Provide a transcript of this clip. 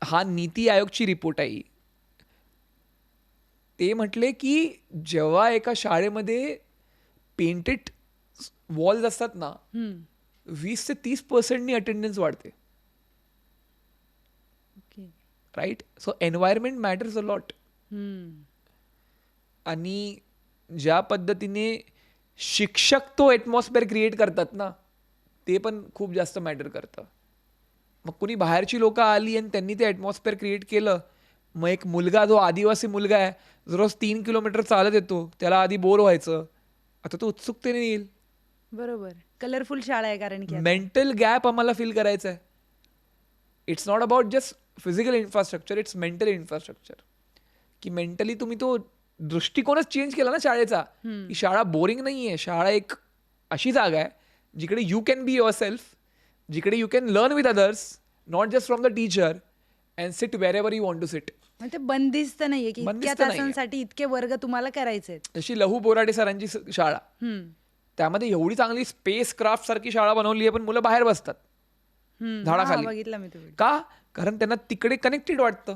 हा नीती आयोगची रिपोर्ट आहे. ते म्हटले की जेव्हा एका शाळेमध्ये पेंटेड वॉल्स असतात ना, 20 ते 30% अटेंडन्स वाढते. Right. So environment matters a lot. आणि ज्या पद्धतीने शिक्षक तो एटमॉस्फिअर क्रिएट करतात ना, ते पण खूप जास्त मॅटर करतं. मग कुणी बाहेरची लोक आली आणि त्यांनी ते ॲटमॉस्फिअर क्रिएट केलं. मग एक मुलगा, जो आदिवासी मुलगा आहे, रोज 3 किलोमीटर चालत येतो, त्याला आधी बोर व्हायचं, आता तो उत्सुकतेने येईल. बरोबर. कलरफुल शाळा आहे कारण की आता. मेंटल गॅप आम्हाला फील करायचा आहे. It's not about just physical infrastructure, it's mental infrastructure. की मेंटली तुम्ही तो दृष्टिकोनच चेंज केला ना शाळेचा, की शाळा बोरिंग नाही आहे. शाळा एक अशी जागा आहे जिकडे you can be yourself, जिकडे you can learn with others, not just from the teacher, and sit wherever you want to sit. म्हणजे बंदिस्त नाहीये की इतक्या बंदिस्त नाहीये. तासांसाठी इतके वर्ग तुम्हाला करायचे. जशी लहू बोराडे सरांची शाळा, त्यामध्ये एवढी चांगली स्पेस क्राफ्ट सारखी शाळा बनवली आहे, पण मुलं बाहेर बसतात झाडाखाली. बघितलं मी तुम्ही. का? कारण त्यांना तिकडे कनेक्टेड वाटतं.